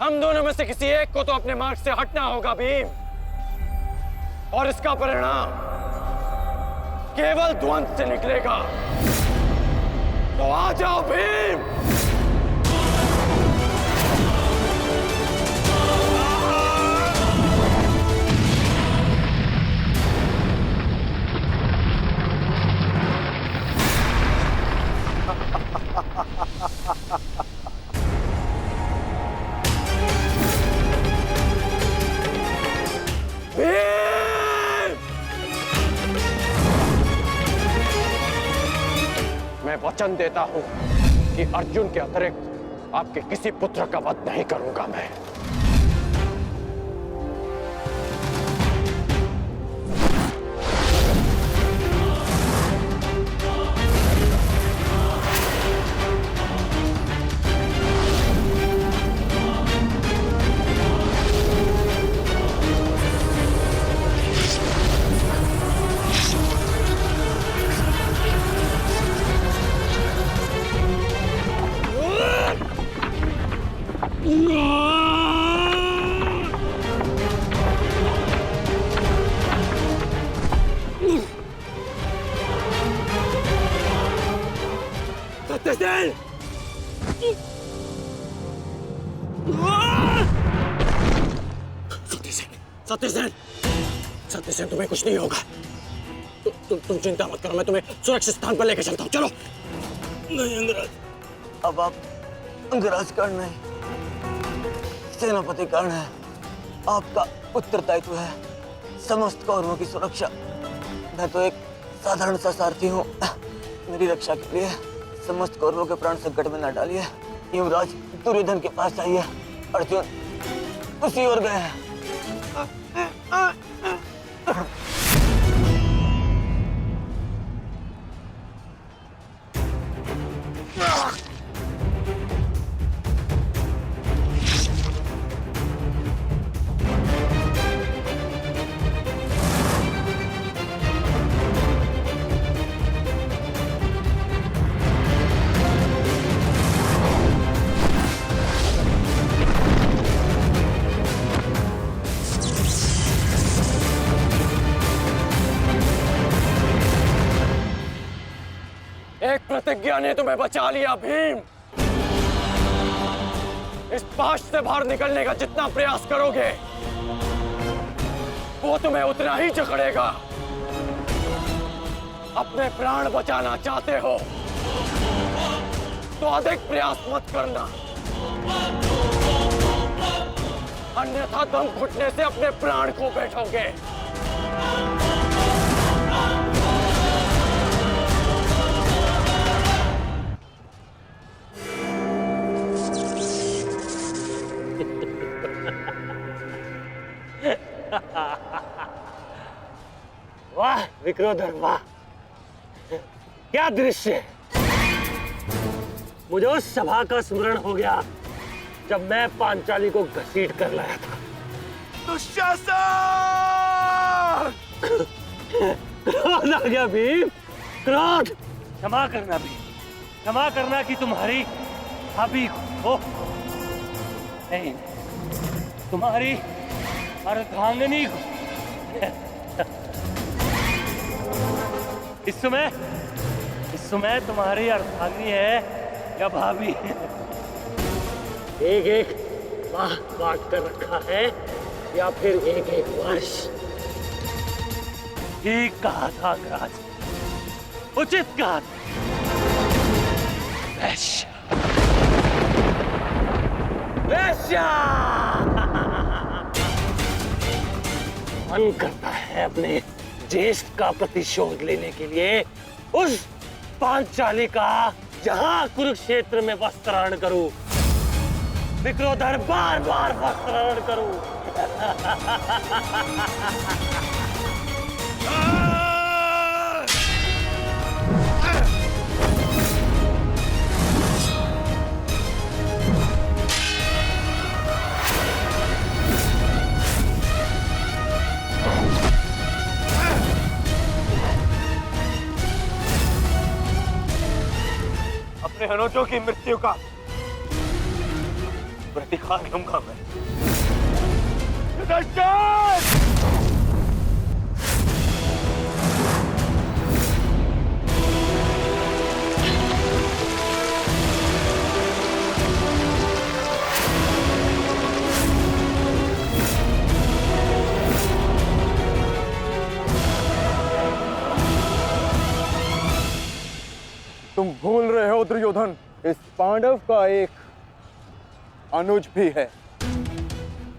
हम दोनों में से किसी एक को तो अपने मार्ग से हटना होगा भीम, और इसका परिणाम केवल ध्वंस से निकलेगा। तो आ जाओ भीम। मैं वचन देता हूं कि अर्जुन के अतिरिक्त आपके किसी पुत्र का वध नहीं करूंगा मैं। सत्यसेन! सत्यसेन! सत्यसेन, तुम्हें कुछ नहीं होगा। तुम चिंता मत करो, मैं तुम्हें सुरक्षित स्थान पर लेकर चलता हूँ। चलो। नहीं अंगराज, अब आप अंगराज कर्ण नहीं, सेनापति कर्ण है। आपका उत्तरदायित्व है समस्त कौरवों की सुरक्षा। मैं तो एक साधारण सा सारथी हूँ। मेरी रक्षा के लिए समस्त कौरवों के प्राण संकट में न डालिए। युवराज दुर्योधन के पास जाइए, अर्जुन उसी ओर गए हैं। एक प्रतिज्ञा ने तुम्हें बचा लिया भीम। इस पाश से बाहर निकलने का जितना प्रयास करोगे वो तुम्हें उतना ही जकड़ेगा। अपने प्राण बचाना चाहते हो तो अधिक प्रयास मत करना, अन्यथा दम घुटने से अपने प्राण खो बैठोगे। वाह विक्रोधर, वाह क्या दृश्य! मुझे उस सभा का स्मरण हो गया जब मैं पांचाली को घसीट कर लाया था। दुशासन! क्रोध आ गया भीम, क्रोध! क्षमा करना भीम, क्षमा करना कि तुम्हारी भाभी को नहीं, तुम्हारी अर्धांगिनी को। इस समय तुम्हारी अर्धांगिनी है या भाभी? एक एक माह बांट कर रखा है या फिर एक एक वर्ष? ठीक कहा था अंगराज, उचित कहा था। वैश्या! मन करता है अपने ज्येष्ठ का प्रतिशोध लेने के लिए उस पांचाली का जहां कुरुक्षेत्र में वस्त्राहरण करूं, विक्रोधर बार बार वस्त्राहरण करूं। अपने अनुजों की मृत्यु का प्रतिकार लूंगा मैं। सुदर्शन! तुम भूल रहे हो दुर्योधन, इस पांडव का एक अनुज भी है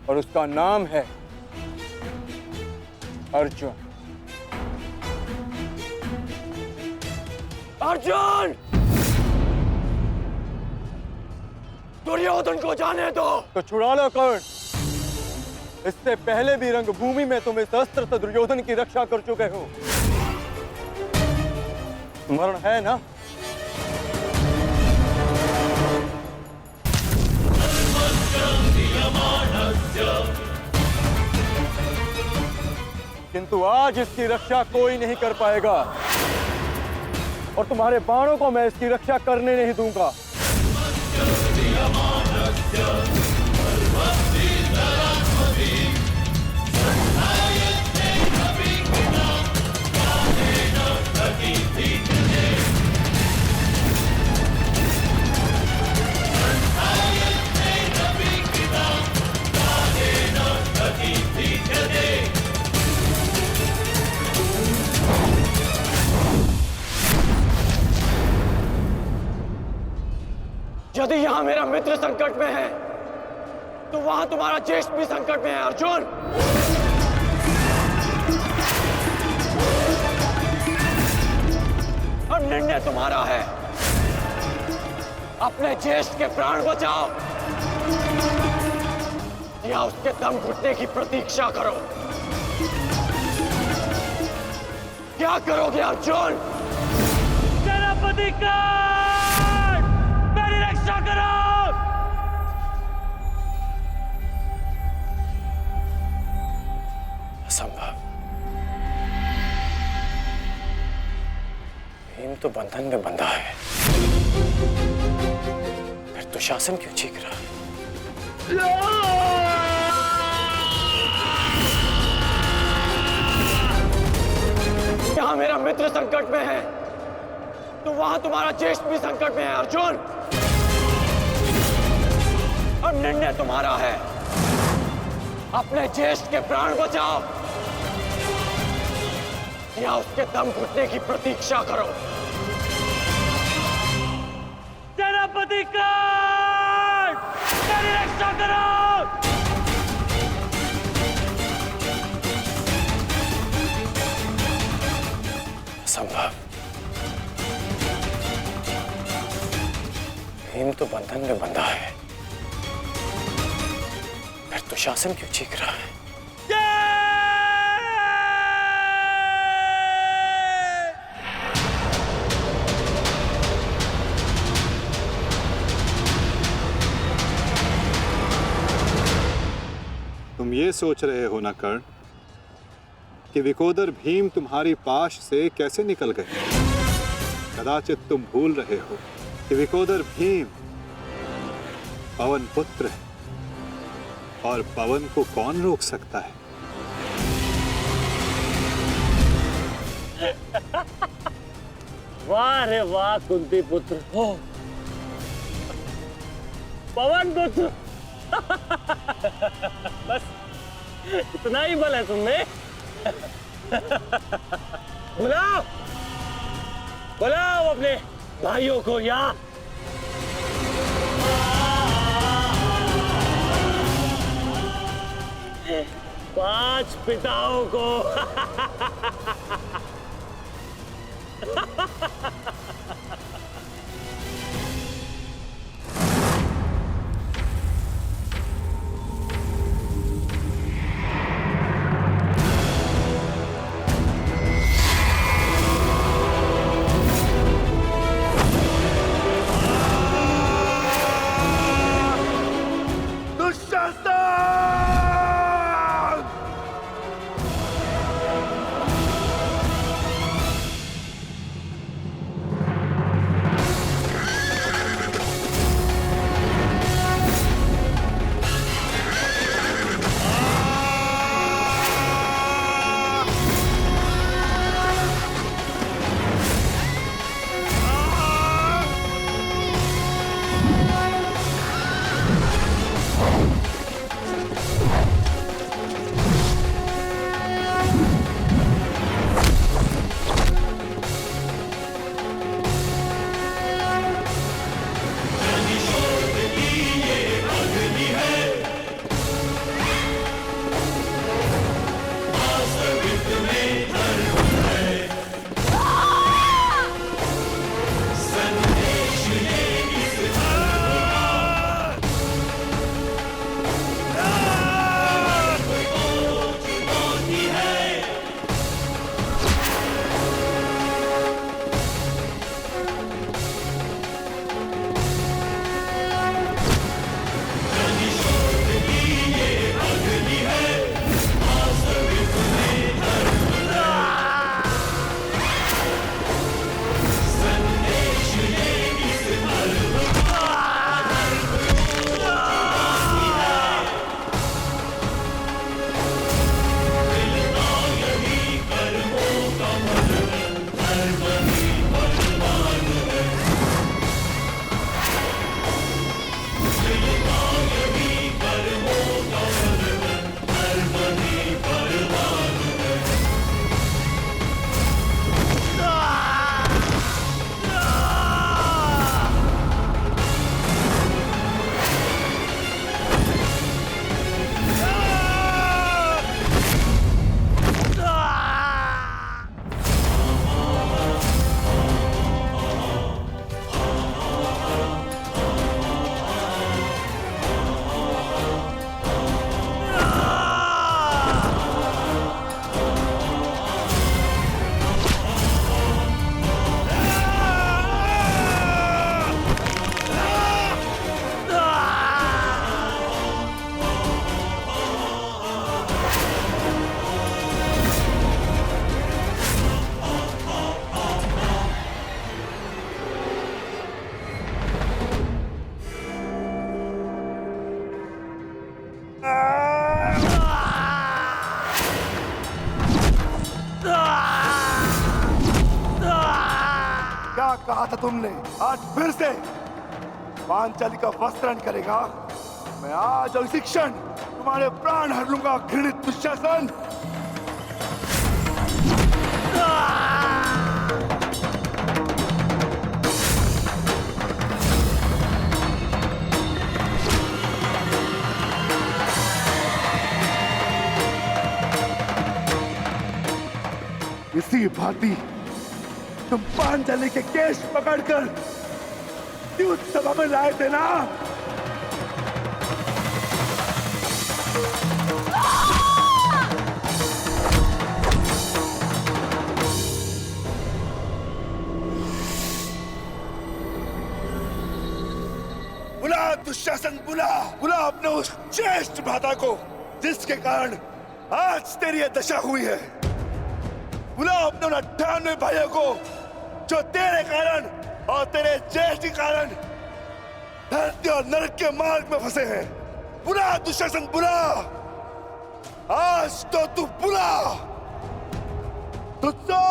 और उसका नाम है अर्जुन। अर्जुन! दुर्योधन को जाने दो। तो छुड़ा लो कर्ण। इससे पहले भी रंगभूमि में तुम इस अस्त्र से दुर्योधन की रक्षा कर चुके हो। स्मरण है ना? किंतु आज इसकी रक्षा कोई नहीं कर पाएगा और तुम्हारे बाणों को मैं इसकी रक्षा करने नहीं दूंगा। यदि यहां मेरा मित्र संकट में है तो वहां तुम्हारा ज्येष्ठ भी संकट में है अर्जुन। और निर्णय तुम्हारा है। अपने ज्येष्ठ के प्राण बचाओ या उसके दम घुटने की प्रतीक्षा करो। क्या करोगे अर्जुन? सेनापति का रक्षा करो। असंभव। भीम तो बंधन में बंधा है, फिर दुशासन क्यों चीख रहा है? यहां मेरा मित्र संकट में है तो वहां तुम्हारा ज्येष्ठ भी संकट में है अर्जुन। और निर्णय तुम्हारा है। अपने ज्येष्ठ के प्राण बचाओ या उसके दम घुटने की प्रतीक्षा करो। सेनापति का रक्षा करो। असंभव। भीम तो बंधन में बंधा है, फिर दुशासन क्यों चीख रहा है? तुम ये सोच रहे हो ना कर्ण कि विकोदर भीम तुम्हारी पाश से कैसे निकल गए? कदाचित तुम भूल रहे हो कि विकोदर भीम पवन पुत्र है और पवन को कौन रोक सकता है? वाह रे वाह कुंती पुत्र हो, पवन पुत्र। बस इतना ही बल है तुमने। बुलाओ बुलाओ अपने भाइयों को यहाँ। 5 पिताओं को। क्या कहा था तुमने? आज फिर से पांचाली का वस्त्रण करेगा? मैं आज और इसी क्षण तुम्हारे प्राण हर लूंगा, घृणित दुशासन। इसी भांति तुम पांचाली के केश पकड़कर द्यूत सभा में लाए थे ना? बुला दुशासन, बुला बुला अपने उस ज्येष्ठ भ्राता को जिसके कारण आज तेरी यह दशा हुई है। बुला अपने उन 98 भाइयों को जो तेरे कारण और तेरे ज्येष्ठ के कारण धरती और नरक के मार्ग में फंसे हैं। बुला दुशासन, बुला। आज तो तू बुला। तुझको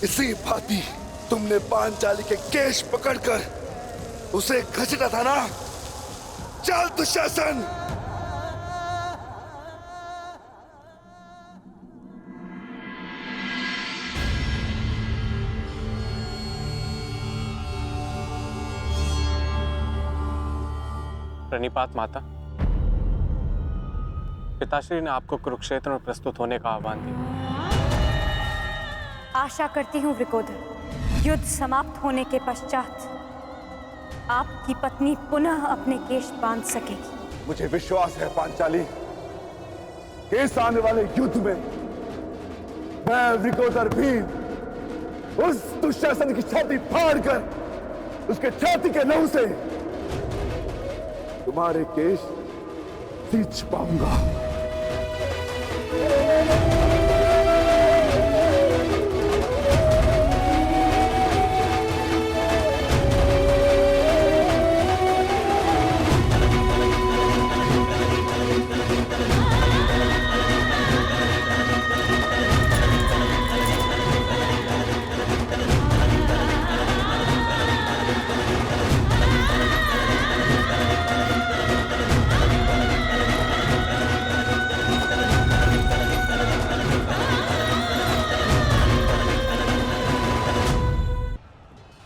इसी भांति तुमने पांचाली के केश पकड़कर उसे घसीटा था ना? चल दुशासन। प्रणिपात माता, पिताश्री ने आपको कुरुक्षेत्र में प्रस्तुत होने का आह्वान दिया। आशा करती हूँ वृकोदर, युद्ध समाप्त होने के पश्चात आपकी पत्नी पुनः अपने केश बांध सकेगी। मुझे विश्वास है पांचाली कि इस आने वाले युद्ध में मैं वृकोदर भीम उस दुशासन की छाती फाड़कर उसके छाती के लहू से तुम्हारे केश सींच पाऊंगा।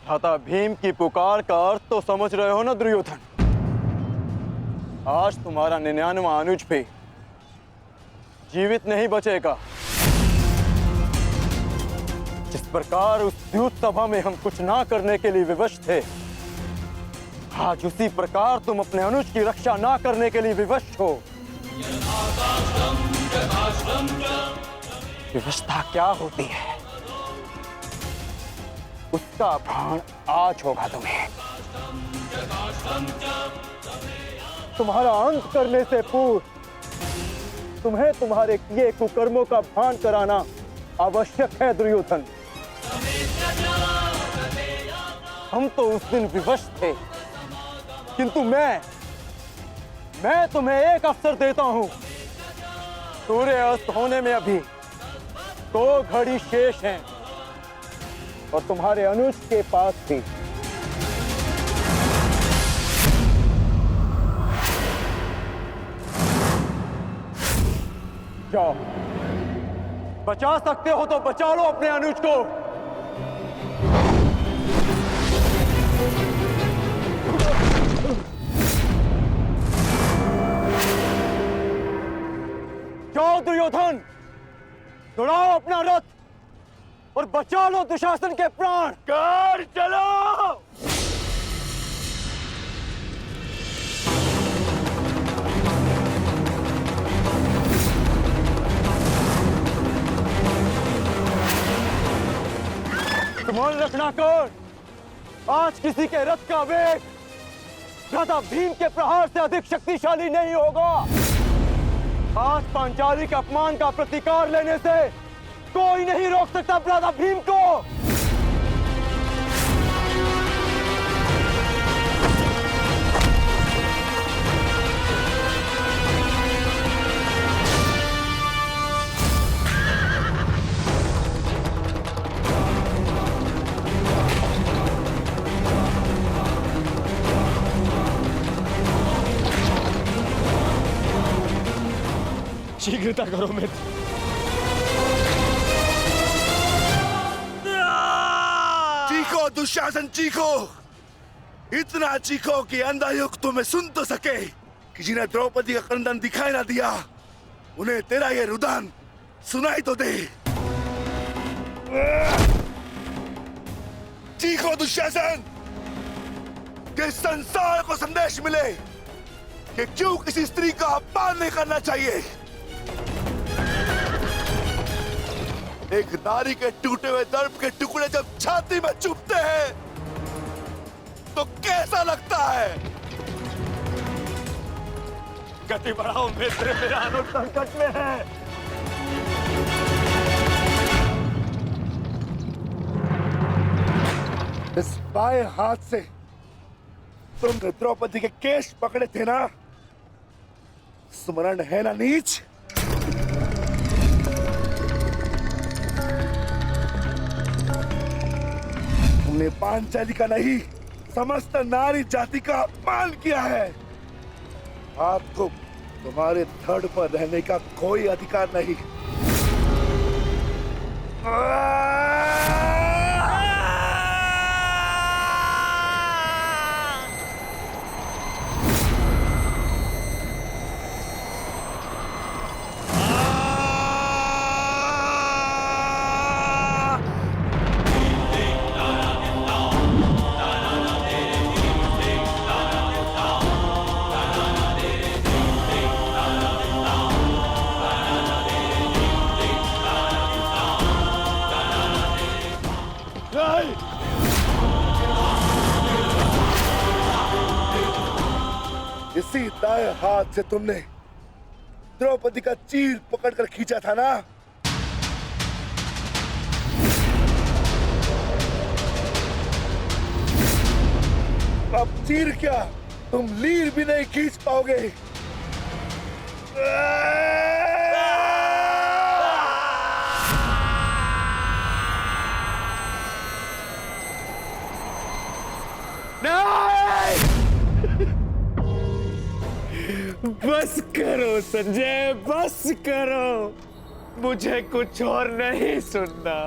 भ्राता भीम की पुकार का अर्थ तो समझ रहे हो ना दुर्योधन? आज तुम्हारा 99वां अनुज भी जीवित नहीं बचेगा। जिस प्रकार उस द्यूत सभा में हम कुछ ना करने के लिए विवश थे, आज उसी प्रकार तुम अपने अनुज की रक्षा ना करने के लिए विवश हो। विवशता क्या होती है उसका भान आज होगा तुम्हें। तुम्हारा अंत करने से पूर्व तुम्हें तुम्हारे किए कुकर्मों का भान कराना आवश्यक है दुर्योधन। हम तो उस दिन विवश थे, किंतु मैं तुम्हें एक अवसर देता हूं। सूर्य अस्त होने में अभी 2 घड़ी शेष हैं और तुम्हारे अनुज के पास भी। जाओ, बचा सकते हो तो बचा लो अपने अनुज को। जाओ दुर्योधन, दौड़ाओ अपना रथ और बचा लो दुशासन के प्राण। कर कर्णाकर्ण, आज किसी के रथ का वेग भ्राता भीम के प्रहार से अधिक शक्तिशाली नहीं होगा। आज पांचाली के अपमान का प्रतिकार लेने से कोई नहीं रोक सकता भ्राता भीम को। शीघ्रता करो मित्र। चीखो दुशासन चीखो, इतना चीखो कि अंधा युग तुम्हें सुन तो सके कि जिन्हें द्रौपदी का क्रंदन दिखाई ना दिया उन्हें तेरा ये रुदन सुनाई तो दे। चीखो दुशासन कि संसार को संदेश मिले कि क्यों किसी स्त्री का अपमान नहीं करना चाहिए। एक नारी के टूटे हुए दर्प के टुकड़े जब छाती में चुभते हैं तो कैसा लगता है? गति बढ़ाओ मित्र, मेरा अनुज संकट में है। इस बाएं हाथ से तुमने द्रौपदी के केश पकड़े थे ना? स्मरण है ना नीच? तुमने पांचाली का नहीं समस्त नारी जाति का अपमान किया है। आपको तुम्हारे धड़ पर रहने का कोई अधिकार नहीं। इसी दाएं हाथ से तुमने द्रौपदी का चीर पकड़कर खींचा था ना? अब चीर क्या, तुम लीर भी नहीं खींच पाओगे। बस करो संजय, बस करो, मुझे कुछ और नहीं सुनना।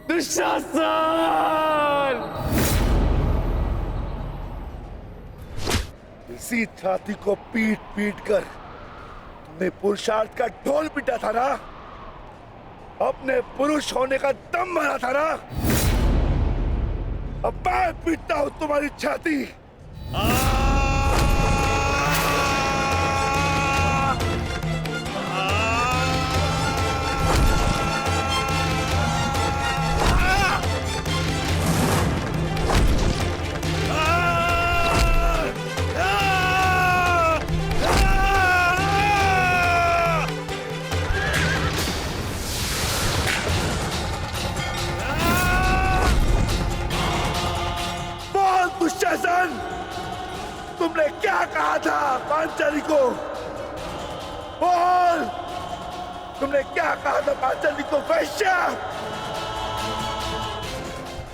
दुशासन! इसी छाती को पीट पीट कर तुमने पुरुषार्थ का ढोल पीटा था ना? अपने पुरुष होने का दम भरा था ना? अब मैं पीटता हूं तुम्हारी छाती। दुशासन, तुमने क्या कहा था पांचाली को? बोल, तुमने क्या कहा था पांचाली को? वैश्या!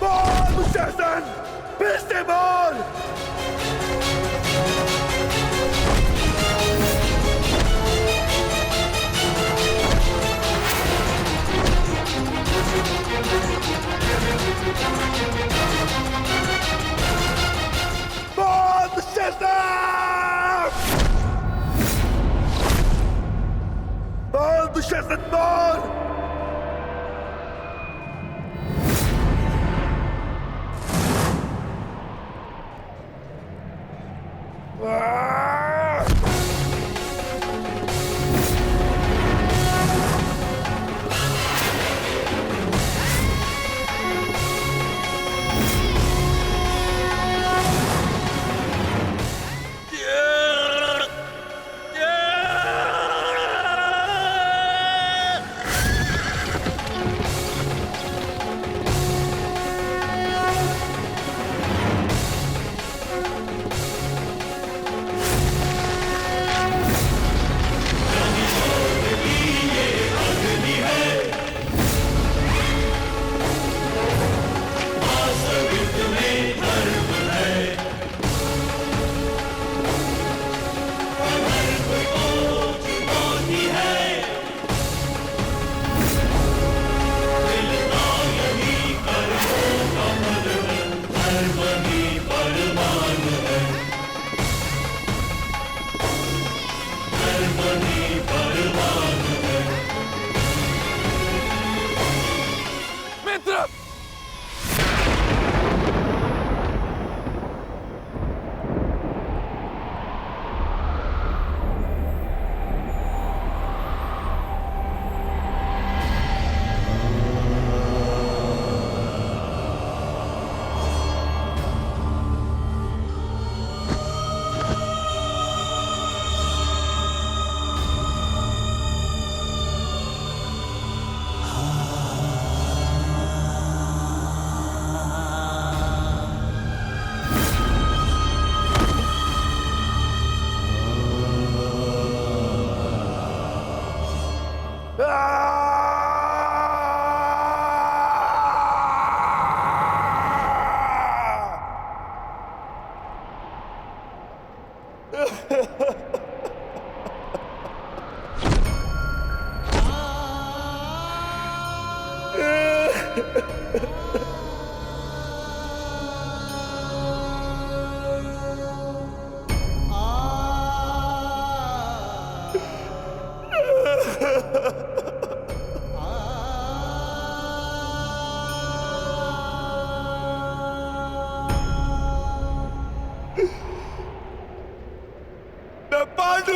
बोल दुशासन, फिर से बोल। बोल दुशासन! बोल दुशासन, बोल।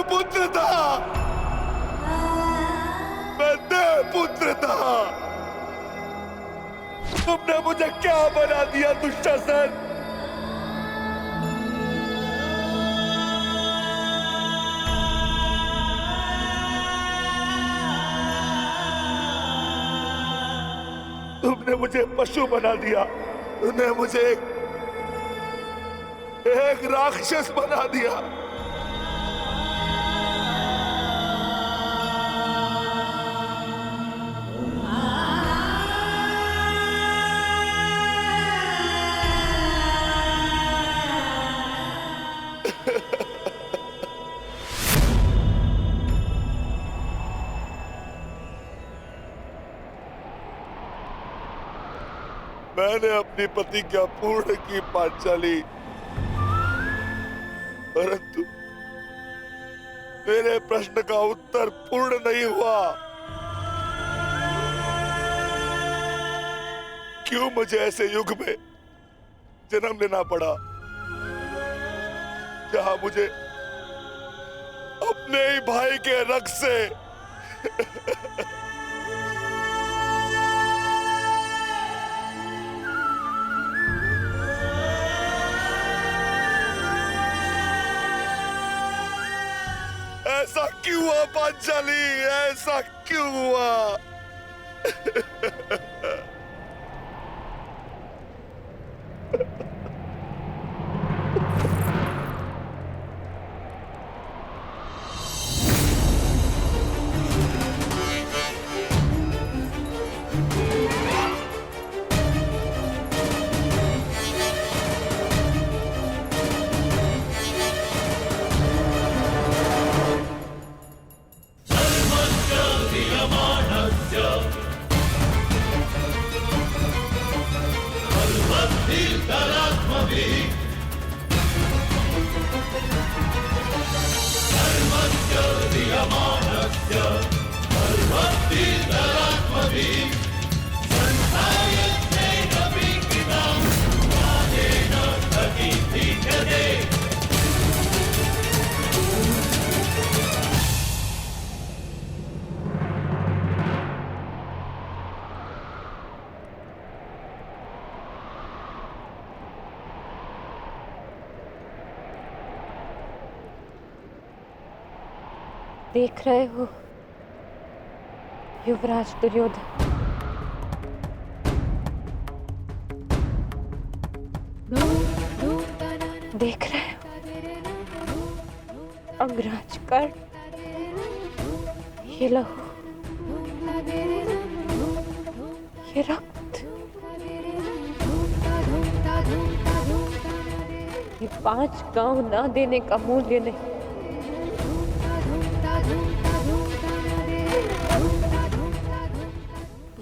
मनुपुत्र था, मैं देवपुत्र था। तुमने मुझे क्या बना दिया दुशासन? तुमने मुझे पशु बना दिया, तुमने मुझे एक राक्षस बना दिया। मैंने अपनी प्रतिज्ञा पूर्ण की पांचाली, परंतु मेरे प्रश्न का उत्तर पूर्ण नहीं हुआ। क्यों मुझे ऐसे युग में जन्म लेना पड़ा जहां मुझे अपने ही भाई के रक्त से ऐसा क्यों हुआ पांचाली? ऐसा क्यों हुआ? देख रहे हो युवराज दुर्योधन, देख रहे हो अंगराज कर्ण, ये लहू, ये रक्त, ये 5 गांव ना देने का मूल्य नहीं।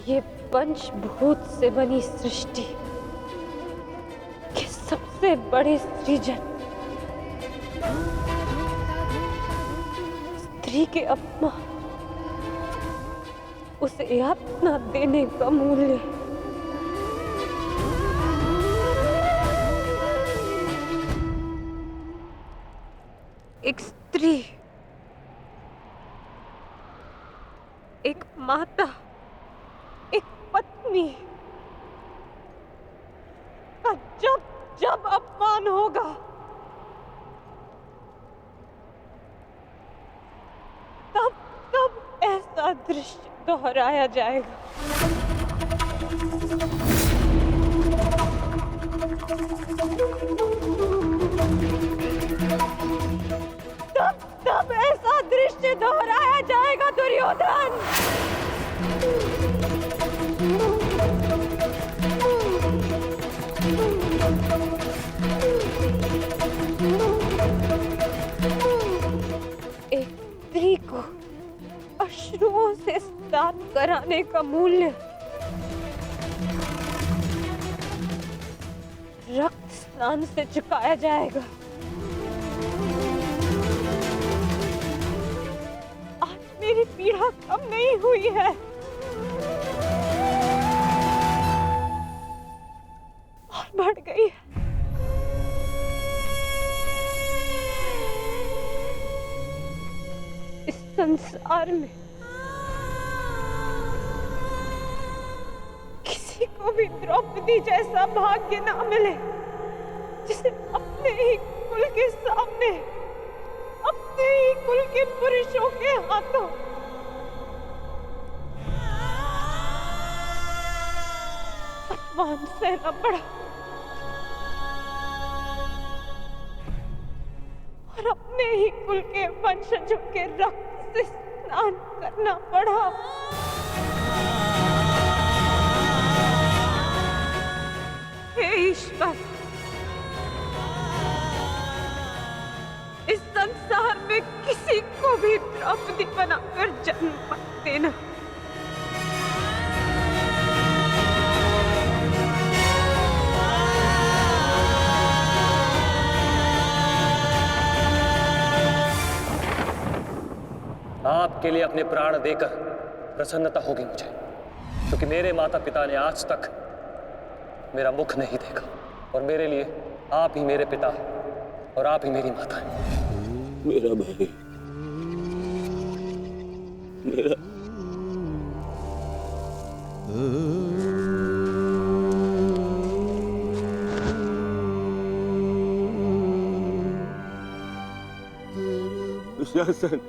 ये पंचभूत से बनी सृष्टि के सबसे बड़े सृजन, स्त्री के अपमान, उसे यातना देने का मूल्य। एक स्त्री, एक माता, एक पत्नी का जब जब अपमान होगा, तब तब ऐसा दृश्य दोहराया जाएगा। तब तब ऐसा दृश्य दोहराया जाएगा दुर्योधन। एक स्त्री को अश्रुओं से स्नान कराने का मूल्य रक्त स्नान से चुकाया जाएगा। आज मेरी पीड़ा कम नहीं हुई है, और बढ़ गई है। संसार में किसी को भी द्रौपदी जैसा भाग्य ना मिले जिसे अपने ही कुल के सामने, अपने ही कुल के पुरुषों के हाथों अपमान सहना पड़ा और अपने ही कुल के वंशजों के रक्त से स्नान करना पड़ा। हे ईश्वर, इस संसार में किसी को भी द्रौपदी बनाकर जन्म मत देना। आपके लिए अपने प्राण देकर प्रसन्नता होगी मुझे, क्योंकि मेरे माता पिता ने आज तक मेरा मुख नहीं देखा और मेरे लिए आप ही मेरे पिता और आप ही मेरी माता हैं। मेरा भाई, मेरा दुशासन,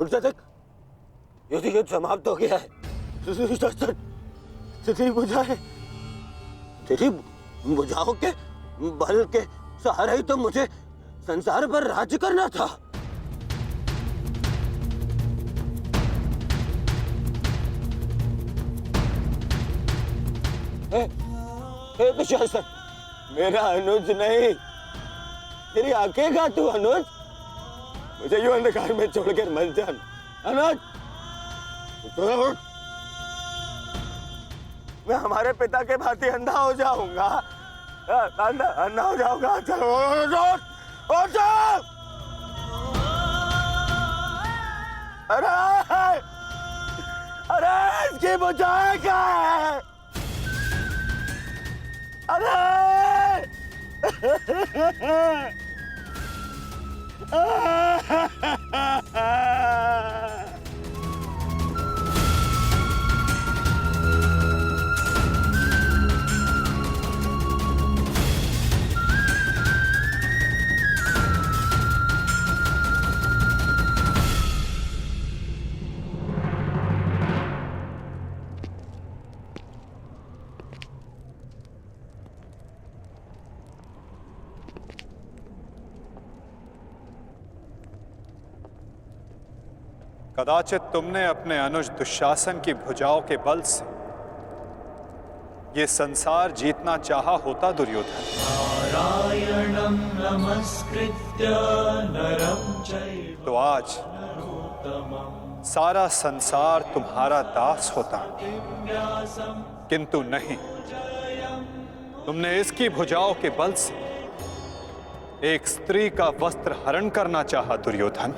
उठ जा देख, युद्ध समाप्त हो गया है। तेरी बुझाएं, तेरी बुझाओं के बल के सहारे ही तो मुझे संसार पर राज्य करना था। दुशासन, मेरा अनुज नहीं, तेरी आंखें का तू अनुज, मुझे यूं अंधकार में छोड़कर मत जान। अनुज, मैं हमारे पिता के भांति अंधा हो जाऊंगा, अंधा हो जाऊंगा। चलो अरे अरे इसकी बुझाएं क्या है? अरे कदाचित तुमने अपने अनुज दुशासन की भुजाओं के बल से ये संसार जीतना चाहा होता दुर्योधन। नारायणं नमस्कृत्य नरं चैव तो आज सारा संसार तुम्हारा दास होता, किंतु नहीं, तुमने इसकी भुजाओं के बल से एक स्त्री का वस्त्र हरण करना चाहा दुर्योधन।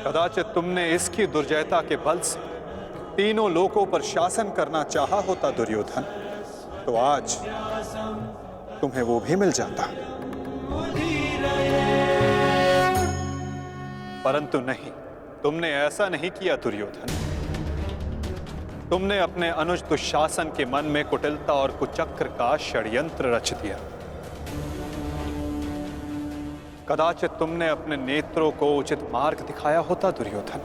कदाचित तुमने इसकी दुर्जयता के बल से तीनों लोकों पर शासन करना चाहा होता दुर्योधन, तो आज तुम्हें वो भी मिल जाता। परंतु नहीं, तुमने ऐसा नहीं किया दुर्योधन। तुमने अपने अनुज दुशासन के मन में कुटिलता और कुचक्र का षड्यंत्र रच दिया। कदाचित तुमने अपने नेत्रों को उचित मार्ग दिखाया होता दुर्योधन,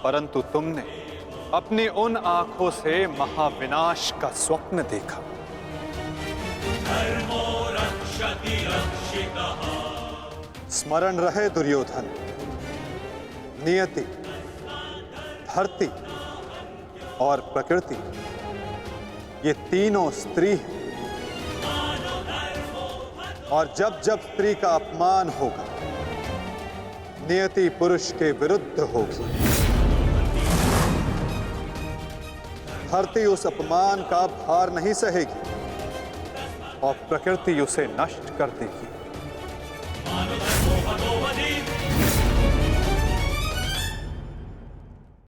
परंतु तुमने अपनी उन आंखों से महाविनाश का स्वप्न देखा। स्मरण रहे दुर्योधन, नियति, धरती और प्रकृति, ये तीनों स्त्री हैं, और जब जब स्त्री का अपमान होगा, नियति पुरुष के विरुद्ध होगी। धरती उस अपमान का भार नहीं सहेगी और प्रकृति उसे नष्ट कर देगी।